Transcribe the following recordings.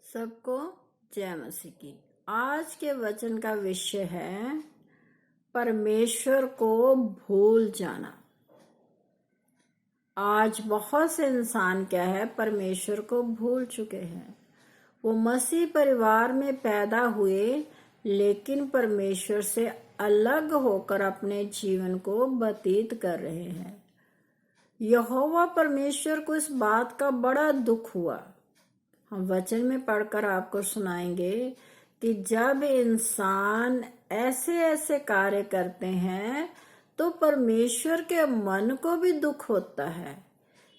सबको जय मसीह की। आज के वचन का विषय है परमेश्वर को भूल जाना। आज बहुत से इंसान क्या है, परमेश्वर को भूल चुके हैं। वो मसीह परिवार में पैदा हुए लेकिन परमेश्वर से अलग होकर अपने जीवन को व्यतीत कर रहे हैं। यहोवा परमेश्वर को इस बात का बड़ा दुख हुआ। हम वचन में पढ़कर आपको सुनाएंगे कि जब इंसान ऐसे ऐसे कार्य करते हैं तो परमेश्वर के मन को भी दुख होता है।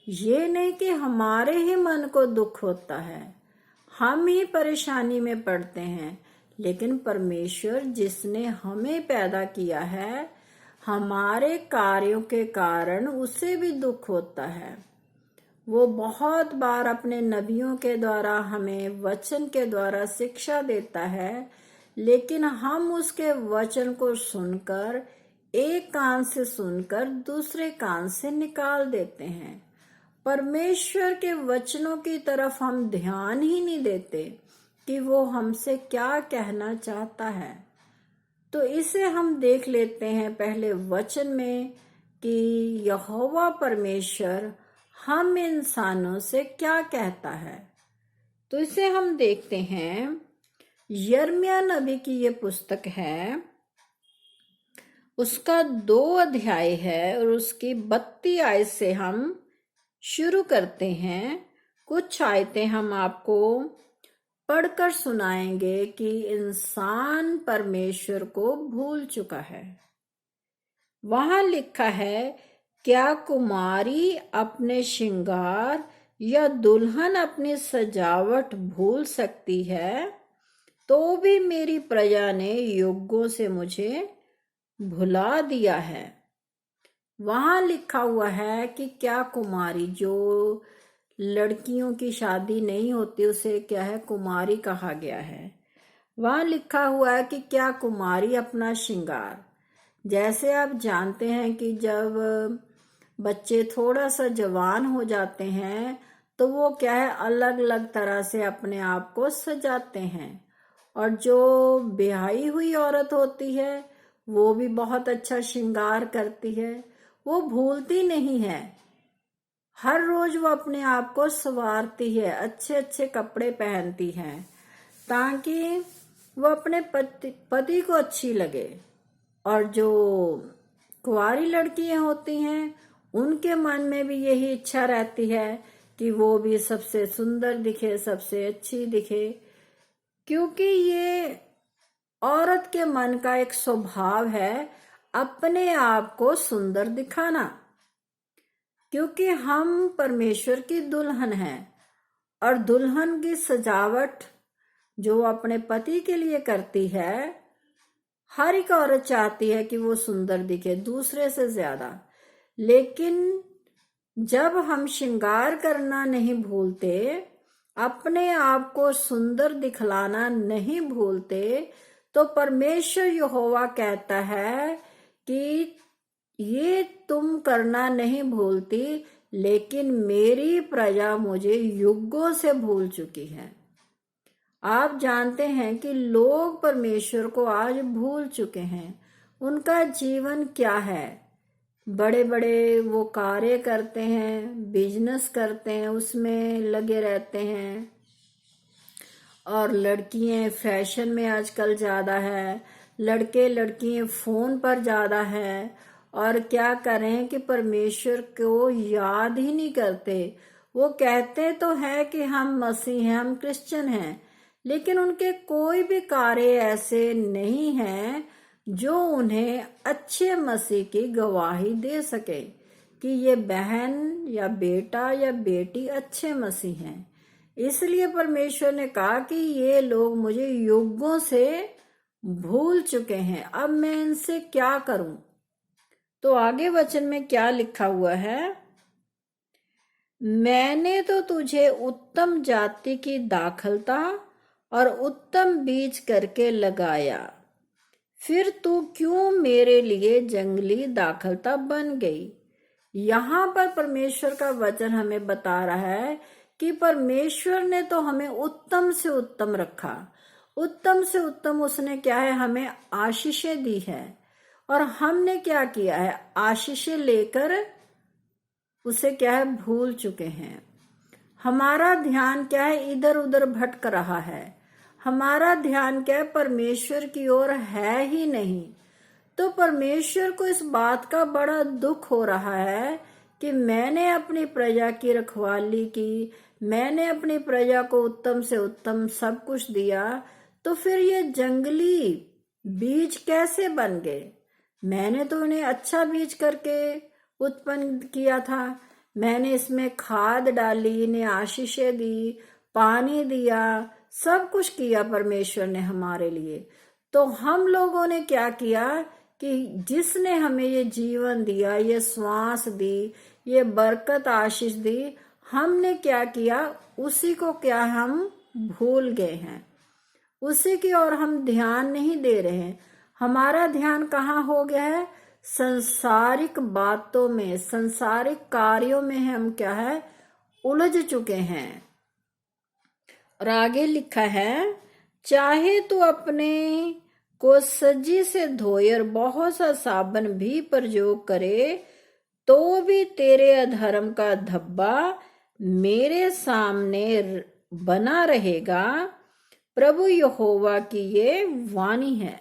ये नहीं कि हमारे ही मन को दुख होता है, हम ही परेशानी में पड़ते हैं, लेकिन परमेश्वर जिसने हमें पैदा किया है, हमारे कार्यों के कारण उसे भी दुख होता है। वो बहुत बार अपने नबियों के द्वारा हमें वचन के द्वारा शिक्षा देता है, लेकिन हम उसके वचन को सुनकर एक कान से सुनकर दूसरे कान से निकाल देते हैं। परमेश्वर के वचनों की तरफ हम ध्यान ही नहीं देते कि वो हमसे क्या कहना चाहता है। तो इसे हम देख लेते हैं पहले वचन में कि यहोवा परमेश्वर हम इंसानों से क्या कहता है। तो इसे हम देखते हैं। यिर्मयाह नबी की ये पुस्तक है, उसका 2 अध्याय है और उसकी 32 आयत से हम शुरू करते हैं। कुछ आयतें हम आपको पढ़कर सुनाएंगे कि इंसान परमेश्वर को भूल चुका है। वहां लिखा है, क्या कुमारी अपने श्रृंगार या दुल्हन अपनी सजावट भूल सकती है? तो भी मेरी प्रजा ने युगों से मुझे भुला दिया है। वहां लिखा हुआ है कि क्या कुमारी, जो लड़कियों की शादी नहीं होती उसे क्या है, कुमारी कहा गया है। वहां लिखा हुआ है कि क्या कुमारी अपना श्रृंगार, जैसे आप जानते हैं कि जब बच्चे थोड़ा सा जवान हो जाते हैं तो वो क्या है, अलग अलग तरह से अपने आप को सजाते हैं। और जो ब्याही हुई औरत होती है वो भी बहुत अच्छा श्रृंगार करती है। वो भूलती नहीं है, हर रोज वो अपने आप को संवारती है, अच्छे अच्छे कपड़े पहनती है ताकि वो अपने पति को अच्छी लगे। और जो कुंवारी लड़कियां होती हैं उनके मन में भी यही इच्छा रहती है कि वो भी सबसे सुंदर दिखे, सबसे अच्छी दिखे, क्योंकि ये औरत के मन का एक स्वभाव है अपने आप को सुंदर दिखाना। क्योंकि हम परमेश्वर की दुल्हन हैं और दुल्हन की सजावट जो अपने पति के लिए करती है, हर एक औरत चाहती है कि वो सुंदर दिखे दूसरे से ज्यादा। लेकिन जब हम श्रृंगार करना नहीं भूलते, अपने आप को सुंदर दिखलाना नहीं भूलते, तो परमेश्वर यहोवा कहता है कि ये तुम करना नहीं भूलती, लेकिन मेरी प्रजा मुझे युगों से भूल चुकी है। आप जानते हैं कि लोग परमेश्वर को आज भूल चुके हैं। उनका जीवन क्या है, बड़े बड़े वो कार्य करते हैं, बिजनेस करते हैं, उसमें लगे रहते हैं। और लड़कियां फैशन में आजकल ज्यादा है, लड़के लड़कियां फोन पर ज्यादा है। और क्या करें कि परमेश्वर को याद ही नहीं करते। वो कहते तो है कि हम मसीह हैं, हम क्रिश्चियन हैं, लेकिन उनके कोई भी कार्य ऐसे नहीं हैं जो उन्हें अच्छे मसीह की गवाही दे सके कि ये बहन या बेटा या बेटी अच्छे मसीह हैं। इसलिए परमेश्वर ने कहा कि ये लोग मुझे युगों से भूल चुके हैं, अब मैं इनसे क्या करूं। तो आगे वचन में क्या लिखा हुआ है, मैंने तो तुझे उत्तम जाति की दाखलता और उत्तम बीज करके लगाया, फिर तू क्यों मेरे लिए जंगली दाखलता बन गई। यहाँ पर परमेश्वर का वचन हमें बता रहा है कि परमेश्वर ने तो हमें उत्तम से उत्तम रखा, उत्तम से उत्तम उसने क्या है हमें आशीषें दी है, और हमने क्या किया है आशीषें लेकर उसे क्या है भूल चुके हैं। हमारा ध्यान क्या है इधर उधर भटक रहा है, हमारा ध्यान क्या है परमेश्वर की ओर है ही नहीं। तो परमेश्वर को इस बात का बड़ा दुख हो रहा है कि मैंने अपनी प्रजा की रखवाली की, मैंने अपनी प्रजा को उत्तम से उत्तम सब कुछ दिया, तो फिर ये जंगली बीज कैसे बन गए? मैंने तो उन्हें अच्छा बीज करके उत्पन्न किया था, मैंने इसमें खाद डाली, इन्हें आशीषें दी, पानी दिया, सब कुछ किया परमेश्वर ने हमारे लिए। तो हम लोगों ने क्या किया कि जिसने हमें ये जीवन दिया, ये श्वास दी, ये बरकत आशीष दी, हमने क्या किया उसी को क्या हम भूल गए हैं, उसी की ओर हम ध्यान नहीं दे रहे हैं। हमारा ध्यान कहाँ हो गया है? संसारिक बातों में, संसारिक कार्यों में हम क्या है उलझ चुके हैं। और आगे लिखा है, चाहे तू अपने को सज्जी से धोए और बहुत सा साबन भी प्रयोग करे, तो भी तेरे अधर्म का धब्बा मेरे सामने बना रहेगा, प्रभु यहोवा की ये वाणी है।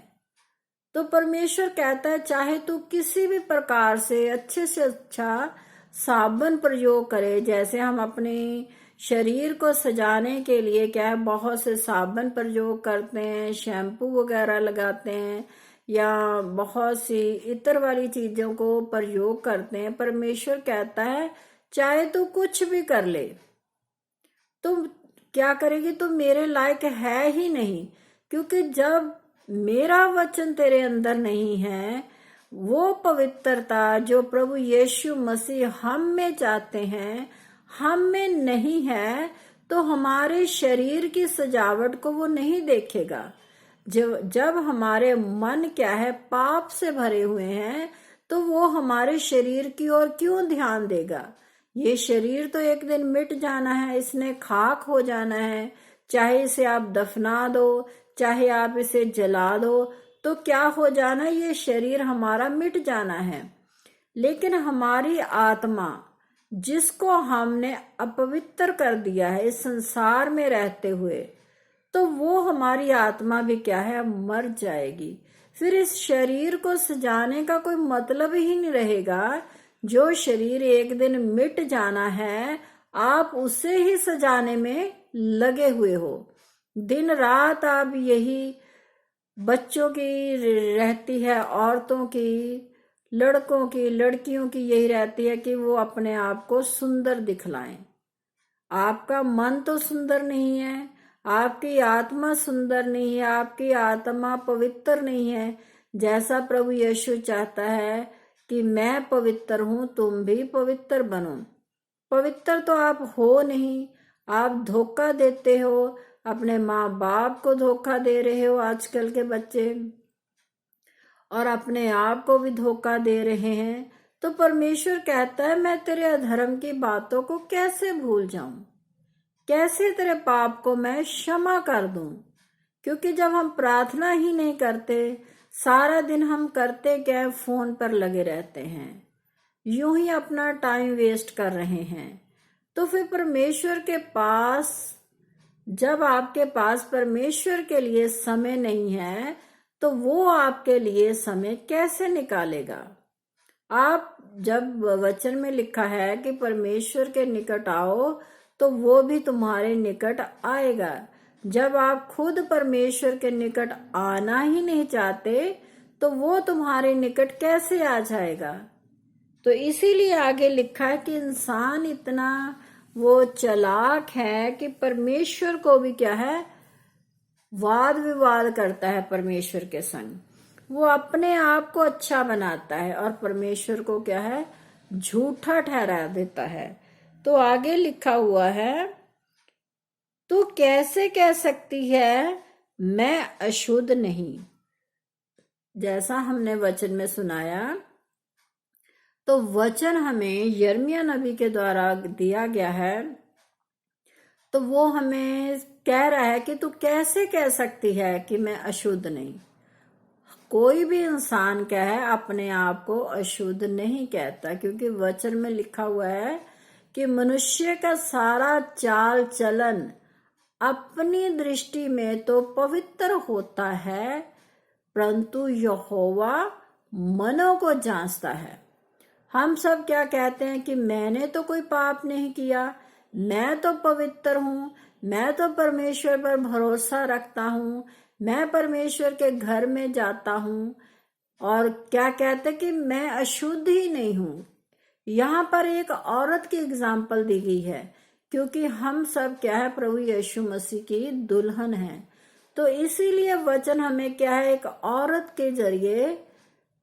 तो परमेश्वर कहता है चाहे तू किसी भी प्रकार से अच्छा साबुन प्रयोग करे, जैसे हम अपने शरीर को सजाने के लिए क्या है बहुत से साबुन प्रयोग करते हैं, शैम्पू वगैरह लगाते हैं या बहुत सी इतर वाली चीजों को प्रयोग करते हैं। परमेश्वर कहता है चाहे तू कुछ भी कर ले, तुम क्या करेगी, तुम मेरे लायक है ही नहीं, क्योंकि जब मेरा वचन तेरे अंदर नहीं है, वो पवित्रता जो प्रभु यीशु मसीह हम में चाहते हैं हम में नहीं है, तो हमारे शरीर की सजावट को वो नहीं देखेगा। जब हमारे मन क्या है पाप से भरे हुए हैं, तो वो हमारे शरीर की ओर क्यों ध्यान देगा? ये शरीर तो एक दिन मिट जाना है, इसने खाक हो जाना है, चाहे इसे आप दफना दो, चाहे आप इसे जला दो, तो क्या हो जाना, ये शरीर हमारा मिट जाना है। लेकिन हमारी आत्मा जिसको हमने अपवित्र कर दिया है इस संसार में रहते हुए, तो वो हमारी आत्मा भी क्या है मर जाएगी। फिर इस शरीर को सजाने का कोई मतलब ही नहीं रहेगा। जो शरीर एक दिन मिट जाना है, आप उसे ही सजाने में लगे हुए हो। दिन रात आप यही, बच्चों की रहती है, औरतों की, लड़कों की, लड़कियों की यही रहती है कि वो अपने आप को सुंदर दिखलाएं। आपका मन तो सुंदर नहीं है, आपकी आत्मा सुंदर नहीं है, आपकी आत्मा पवित्र नहीं है। जैसा प्रभु यीशु चाहता है कि मैं पवित्र हूं, तुम भी पवित्र बनो। पवित्र तो आप हो नहीं, आप धोखा देते हो, अपने माँ बाप को धोखा दे रहे हो आजकल के बच्चे, और अपने आप को भी धोखा दे रहे हैं। तो परमेश्वर कहता है मैं तेरे अधर्म की बातों को कैसे भूल जाऊं, कैसे तेरे पाप को मैं क्षमा कर दूं? क्योंकि जब हम प्रार्थना ही नहीं करते, सारा दिन हम करते क्या है, फोन पर लगे रहते हैं, यूं ही अपना टाइम वेस्ट कर रहे हैं। तो फिर परमेश्वर के पास, जब आपके पास परमेश्वर के लिए समय नहीं है, तो वो आपके लिए समय कैसे निकालेगा? आप, जब वचन में लिखा है कि परमेश्वर के निकट आओ, तो वो भी तुम्हारे निकट आएगा। जब आप खुद परमेश्वर के निकट आना ही नहीं चाहते, तो वो तुम्हारे निकट कैसे आ जाएगा? तो इसीलिए आगे लिखा है कि इंसान इतना वो चालाक है कि परमेश्वर को भी क्या है वाद विवाद करता है परमेश्वर के संग। वो अपने आप को अच्छा बनाता है और परमेश्वर को क्या है झूठा ठहरा देता है। तो आगे लिखा हुआ है, तू कैसे कह सकती है मैं अशुद्ध नहीं? जैसा हमने वचन में सुनाया, तो वचन हमें यिर्मयाह नबी के द्वारा दिया गया है तो वो हमें कह रहा है कि तू कैसे कह सकती है कि मैं अशुद्ध नहीं। कोई भी इंसान क्या है, अपने आप को अशुद्ध नहीं कहता, क्योंकि वचन में लिखा हुआ है कि मनुष्य का सारा चाल चलन अपनी दृष्टि में तो पवित्र होता है, परंतु यहोवा मनों को जांचता है। हम सब क्या कहते हैं कि मैंने तो कोई पाप नहीं किया, मैं तो पवित्र हूँ, मैं तो परमेश्वर पर भरोसा रखता हूँ, मैं परमेश्वर के घर में जाता हूँ, और क्या कहते हैं कि मैं अशुद्ध ही नहीं हूँ। यहाँ पर एक औरत की एग्जाम्पल दी गई है, क्योंकि हम सब क्या है, प्रभु यीशु मसीह की दुल्हन है। तो इसीलिए वचन हमें क्या है, एक औरत के जरिए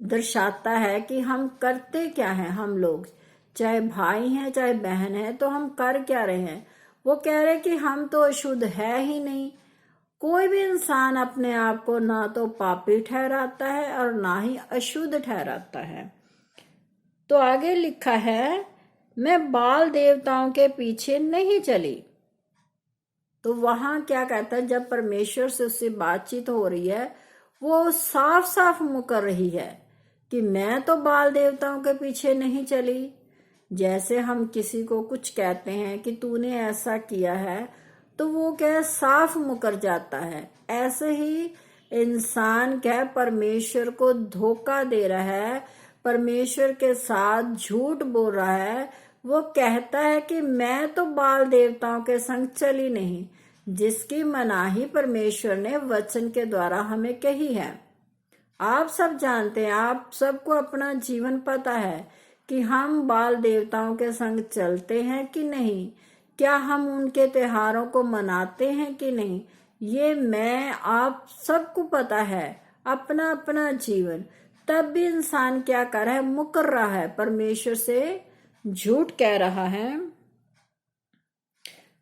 दर्शाता है कि हम करते क्या हैं। हम लोग चाहे भाई हैं चाहे बहन है, तो हम कर क्या रहे हैं। वो कह रहे कि हम तो अशुद्ध है ही नहीं। कोई भी इंसान अपने आप को ना तो पापी ठहराता है और ना ही अशुद्ध ठहराता है। तो आगे लिखा है, मैं बाल देवताओं के पीछे नहीं चली। तो वहां क्या कहता है, जब परमेश्वर से उससे बातचीत हो रही है, वो साफ साफ मुकर रही है कि मैं तो बाल देवताओं के पीछे नहीं चली। जैसे हम किसी को कुछ कहते हैं कि तूने ऐसा किया है, तो वो क्या साफ मुकर जाता है। ऐसे ही इंसान क्या परमेश्वर को धोखा दे रहा है, परमेश्वर के साथ झूठ बोल रहा है। वो कहता है कि मैं तो बाल देवताओं के संग चली नहीं, जिसकी मनाही परमेश्वर ने वचन के द्वारा हमें कही है। आप सब जानते हैं, आप सबको अपना जीवन पता है कि हम बाल देवताओं के संग चलते हैं कि नहीं, क्या हम उनके त्योहारों को मनाते हैं कि नहीं। ये मैं आप सबको पता है, अपना अपना जीवन। तब भी इंसान क्या कर रहा है, मुकर रहा है, परमेश्वर से झूठ कह रहा है।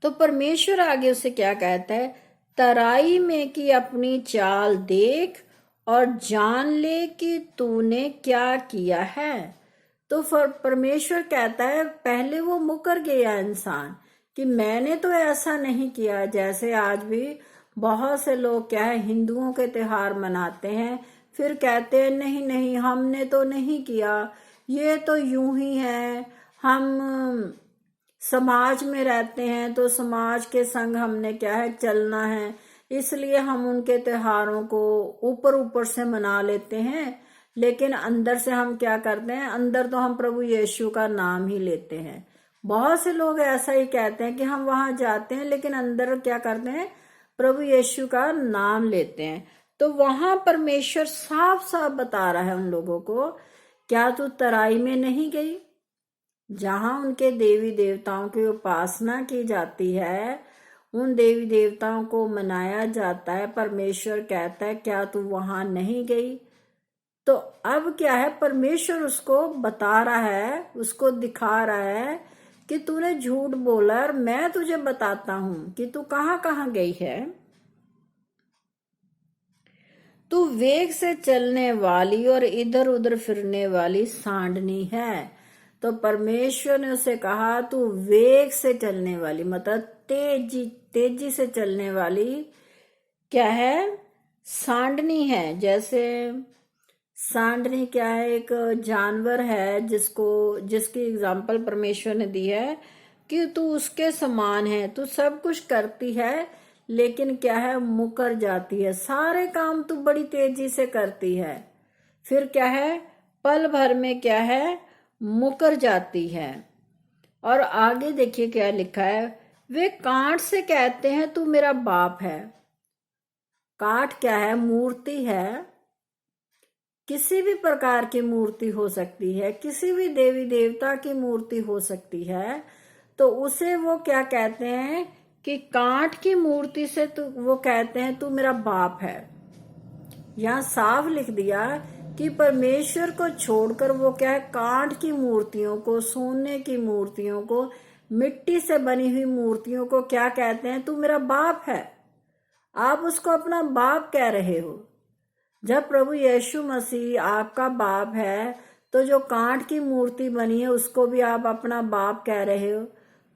तो परमेश्वर आगे उसे क्या कहता है, तराई में की अपनी चाल देख और जान ले कि तूने क्या किया है। तो परमेश्वर कहता है, पहले वो मुकर गया इंसान कि मैंने तो ऐसा नहीं किया। जैसे आज भी बहुत से लोग क्या है, हिंदुओं के त्योहार मनाते हैं, फिर कहते हैं नहीं नहीं हमने तो नहीं किया, ये तो यूं ही है, हम समाज में रहते हैं तो समाज के संग हमने क्या है चलना है, इसलिए हम उनके त्योहारों को ऊपर ऊपर से मना लेते हैं, लेकिन अंदर से हम क्या करते हैं, अंदर तो हम प्रभु यीशु का नाम ही लेते हैं। बहुत से लोग ऐसा ही कहते हैं कि हम वहां जाते हैं, लेकिन अंदर क्या करते हैं, प्रभु यीशु का नाम लेते हैं। तो वहां परमेश्वर साफ साफ बता रहा है उन लोगों को, क्या तू तराई में नहीं गई, जहां उनके देवी देवताओं की उपासना की जाती है, उन देवी देवताओं को मनाया जाता है। परमेश्वर कहता है क्या तू वहां नहीं गई। तो अब क्या है, परमेश्वर उसको बता रहा है, उसको दिखा रहा है कि तूने झूठ बोला, और मैं तुझे बताता हूं कि तू कहां कहां गई है। तू वेग से चलने वाली और इधर उधर फिरने वाली सांडनी है। तो परमेश्वर ने उसे कहा तू वेग से चलने वाली, मतलब तेजी से चलने वाली क्या है, सांडनी है। जैसे सांडनी क्या है, एक जानवर है जिसकी एग्जाम्पल परमेश्वर ने दी है कि तू उसके समान है, तू सब कुछ करती है, लेकिन क्या है, मुकर जाती है। सारे काम तू बड़ी तेजी से करती है, फिर क्या है, पल भर में क्या है, मुकर जाती है। और आगे देखिए क्या लिखा है, वे कांट से कहते हैं तू मेरा बाप है। काठ क्या है, मूर्ति है, किसी भी प्रकार की मूर्ति हो सकती है, किसी भी देवी देवता की मूर्ति हो सकती है। तो उसे वो क्या कहते हैं कि कांट की मूर्ति से तू, वो कहते हैं तू मेरा बाप है। यहाँ साफ लिख दिया कि परमेश्वर को छोड़कर वो क्या है, कांट की मूर्तियों को, सोने की मूर्तियों को, मिट्टी से बनी हुई मूर्तियों को क्या कहते हैं, तू मेरा बाप है। आप उसको अपना बाप कह रहे हो। जब प्रभु यीशु मसीह आपका बाप है, तो जो कांट की मूर्ति बनी है उसको भी आप अपना बाप कह रहे हो।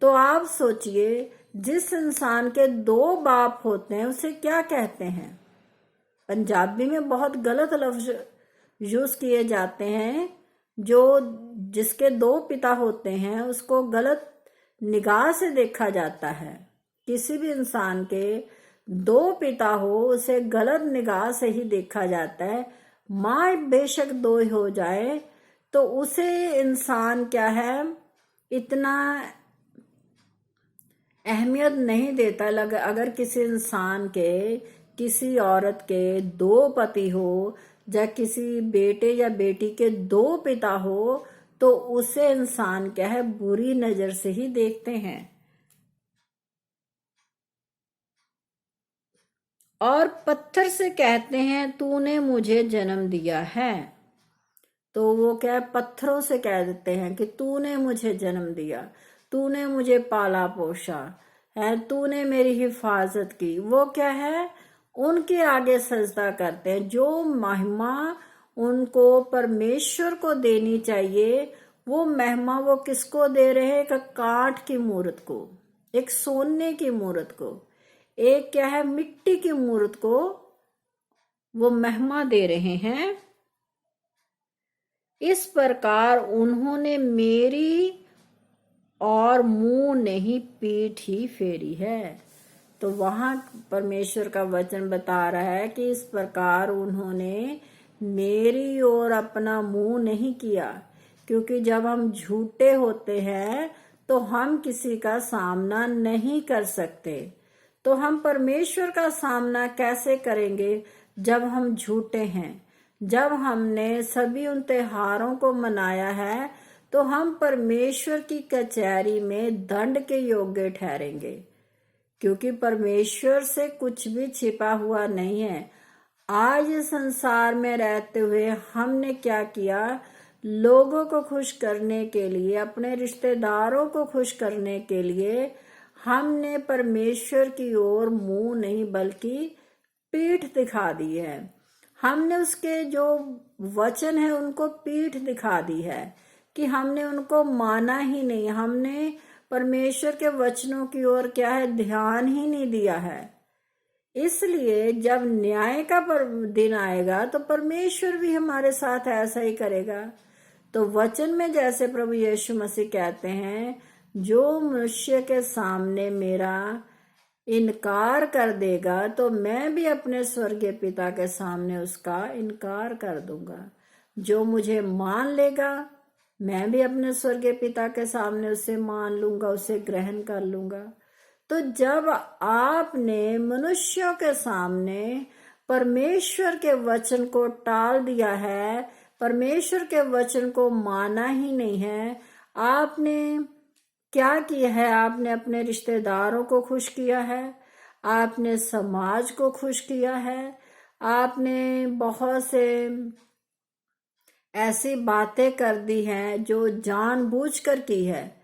तो आप सोचिए, जिस इंसान के दो बाप होते हैं उसे क्या कहते हैं? पंजाबी में बहुत गलत लफ्ज यूज किए जाते हैं। जो जिसके दो पिता होते हैं उसको गलत निगाह से देखा जाता है। किसी भी इंसान के दो पिता हो उसे गलत निगाह से ही देखा जाता है। माँ बेशक दो हो जाए तो उसे इंसान क्या है, इतना अहमियत नहीं देता। अगर किसी इंसान के, किसी औरत के दो पति हो या किसी बेटे या बेटी के दो पिता हो तो उसे इंसान क्या है, बुरी नजर से ही देखते हैं। और पत्थर से कहते हैं तूने मुझे जन्म दिया है, तो वो क्या है, पत्थरों से कह देते हैं कि तूने मुझे जन्म दिया, तूने मुझे पाला पोसा है, तूने मेरी हिफाजत की। वो क्या है, उनके आगे सजदा करते हैं। जो महिमा उनको परमेश्वर को देनी चाहिए वो महिमा वो किसको दे रहे हैं? एक काठ की मूर्त को, एक सोने की मूर्त को, एक क्या है, मिट्टी की मूर्त को वो महिमा दे रहे हैं। इस प्रकार उन्होंने मेरी और मुंह नहीं पीठ ही फेरी है। तो वहां परमेश्वर का वचन बता रहा है कि इस प्रकार उन्होंने मेरी ओर अपना मुंह नहीं किया। क्योंकि जब हम झूठे होते हैं तो हम किसी का सामना नहीं कर सकते। तो हम परमेश्वर का सामना कैसे करेंगे जब हम झूठे हैं? जब हमने सभी उन त्योहारों को मनाया है तो हम परमेश्वर की कचहरी में दंड के योग्य ठहरेंगे। क्योंकि परमेश्वर से कुछ भी छिपा हुआ नहीं है। आज इस संसार में रहते हुए हमने क्या किया? लोगों को खुश करने के लिए, अपने रिश्तेदारों को खुश करने के लिए हमने परमेश्वर की ओर मुंह नहीं बल्कि पीठ दिखा दी है। हमने उसके जो वचन है उनको पीठ दिखा दी है कि हमने उनको माना ही नहीं। हमने परमेश्वर के वचनों की ओर क्या है, ध्यान ही नहीं दिया है। इसलिए जब न्याय का दिन आएगा तो परमेश्वर भी हमारे साथ ऐसा ही करेगा। तो वचन में जैसे प्रभु यीशु मसीह कहते हैं, जो मनुष्य के सामने मेरा इनकार कर देगा तो मैं भी अपने स्वर्गीय पिता के सामने उसका इनकार कर दूंगा। जो मुझे मान लेगा मैं भी अपने स्वर्गीय पिता के सामने उसे मान लूंगा, उसे ग्रहण कर लूंगा। तो जब आपने मनुष्यों के सामने परमेश्वर के वचन को टाल दिया है, परमेश्वर के वचन को माना ही नहीं है, आपने क्या किया है? आपने अपने रिश्तेदारों को खुश किया है, आपने समाज को खुश किया है, आपने बहुत से ऐसी बातें कर दी हैं जो जानबूझकर की है।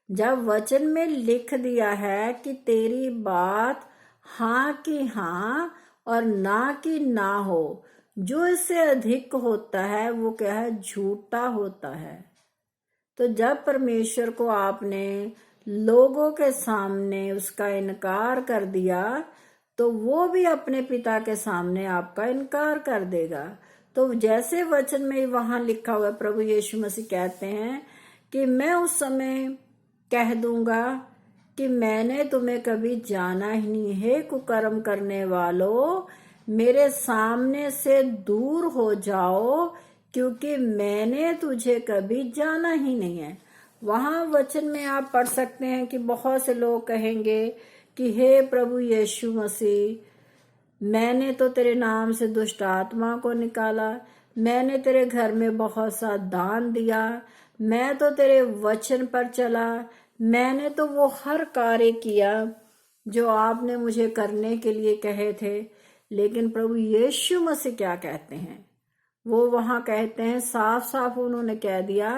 जब वचन में लिख दिया है कि तेरी बात हाँ की हाँ और ना की ना हो, जो इससे अधिक होता है वो क्या है, झूठा होता है। तो जब परमेश्वर को आपने लोगों के सामने उसका इनकार कर दिया तो वो भी अपने पिता के सामने आपका इनकार कर देगा। तो जैसे वचन में वहां लिखा हुआ प्रभु यीशु मसीह कहते हैं कि मैं उस समय कह दूंगा कि मैंने तुम्हें कभी जाना ही नहीं है, कुकर्म करने वालों मेरे सामने से दूर हो जाओ क्योंकि मैंने तुझे कभी जाना ही नहीं है। वहां वचन में आप पढ़ सकते हैं कि बहुत से लोग कहेंगे कि हे प्रभु यीशु मसीह, मैंने तो तेरे नाम से दुष्ट आत्मा को निकाला, मैंने तेरे घर में बहुत सा दान दिया, मैं तो तेरे वचन पर चला, मैंने तो वो हर कार्य किया जो आपने मुझे करने के लिए कहे थे। लेकिन प्रभु यीशु मसीह क्या कहते हैं? वो वहां कहते हैं, साफ साफ उन्होंने कह दिया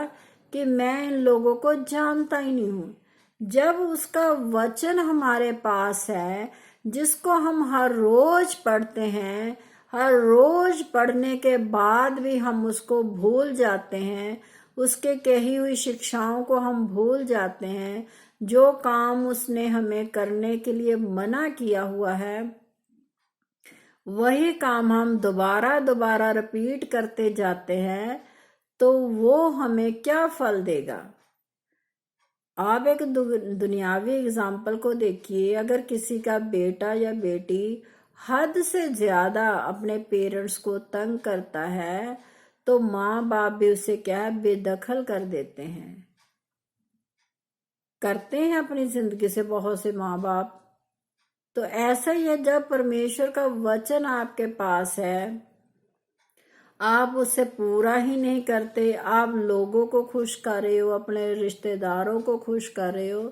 कि मैं इन लोगों को जानता ही नहीं हूं। जब उसका वचन हमारे पास है जिसको हम हर रोज पढ़ते हैं, हर रोज पढ़ने के बाद भी हम उसको भूल जाते हैं, उसके कही हुई शिक्षाओं को हम भूल जाते हैं, जो काम उसने हमें करने के लिए मना किया हुआ है, वही काम हम दोबारा दोबारा रिपीट करते जाते हैं, तो वो हमें क्या फल देगा। आप एक दुनियावी एग्जाम्पल को देखिए। अगर किसी का बेटा या बेटी हद से ज्यादा अपने पेरेंट्स को तंग करता है, तो माँ बाप भी उसे क्या है, बेदखल कर देते हैं। करते हैं अपनी जिंदगी से बहुत से माँ बाप। तो ऐसा ही है, जब परमेश्वर का वचन आपके पास है, आप उससे पूरा ही नहीं करते, आप लोगों को खुश कर रहे हो, अपने रिश्तेदारों को खुश कर रहे हो,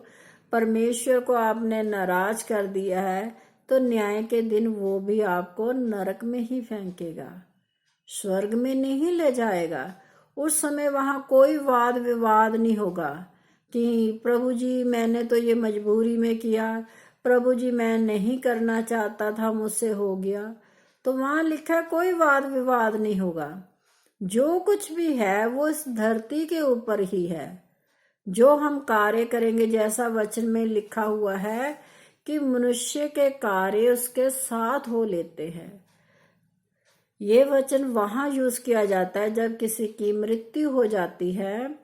परमेश्वर को आपने नाराज कर दिया है, तो न्याय के दिन वो भी आपको नरक में ही फेंकेगा, स्वर्ग में नहीं ले जाएगा। उस समय वहां कोई वाद विवाद नहीं होगा कि प्रभु जी मैंने तो ये मजबूरी में किया, प्रभु जी मैं नहीं करना चाहता था, मुझसे हो गया। तो वहां लिखा है कोई वाद विवाद नहीं होगा। जो कुछ भी है वो इस धरती के ऊपर ही है। जो हम कार्य करेंगे, जैसा वचन में लिखा हुआ है कि मनुष्य के कार्य उसके साथ हो लेते हैं। ये वचन वहां यूज किया जाता है जब किसी की मृत्यु हो जाती है,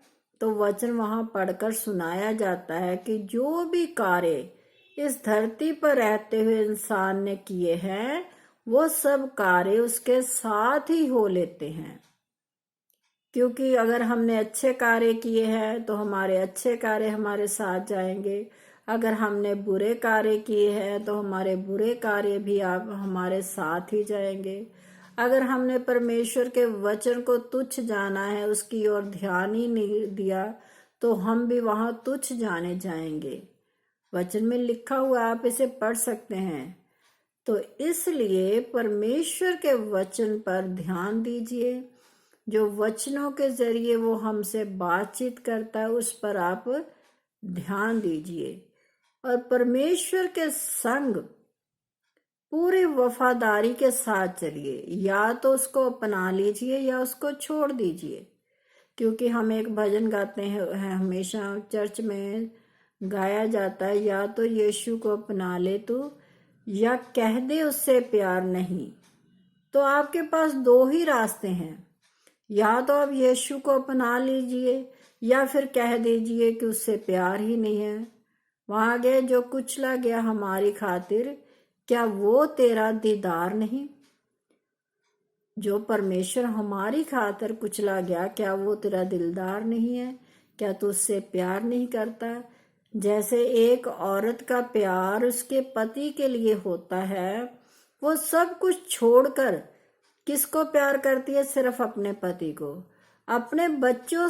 तो वचन वहां पढ़कर सुनाया जाता है कि जो भी कार्य इस धरती पर रहते हुए इंसान ने किए हैं, वो सब कार्य उसके साथ ही हो लेते हैं। क्योंकि अगर हमने अच्छे कार्य किए हैं तो हमारे अच्छे कार्य हमारे साथ जाएंगे, अगर हमने बुरे कार्य किए हैं तो हमारे बुरे कार्य भी आप हमारे साथ ही जाएंगे। अगर हमने परमेश्वर के वचन को तुच्छ जाना है, उसकी ओर ध्यान ही नहीं दिया, तो हम भी वहां तुच्छ जाने जाएंगे। वचन में लिखा हुआ, आप इसे पढ़ सकते हैं। तो इसलिए परमेश्वर के वचन पर ध्यान दीजिए। जो वचनों के जरिए वो हमसे बातचीत करता है, उस पर आप ध्यान दीजिए और परमेश्वर के संग पूरी वफादारी के साथ चलिए। या तो उसको अपना लीजिए या उसको छोड़ दीजिए। क्योंकि हम एक भजन गाते हैं, हमेशा चर्च में गाया जाता है, या तो यीशु को अपना ले तू या कह दे उससे प्यार नहीं। तो आपके पास दो ही रास्ते हैं, या तो आप यीशु को अपना लीजिए या फिर कह दीजिए कि उससे प्यार ही नहीं है। वहां गए जो कुचला गया हमारी खातिर, क्या वो तेरा दीदार नहीं। जो परमेश्वर हमारी खातिर कुचला गया, क्या वो तेरा दिलदार नहीं है? क्या तू उससे प्यार नहीं करता? जैसे एक औरत का प्यार उसके पति के लिए होता है, वो सब कुछ छोड़कर किसको प्यार करती है? सिर्फ अपने पति को। अपने बच्चों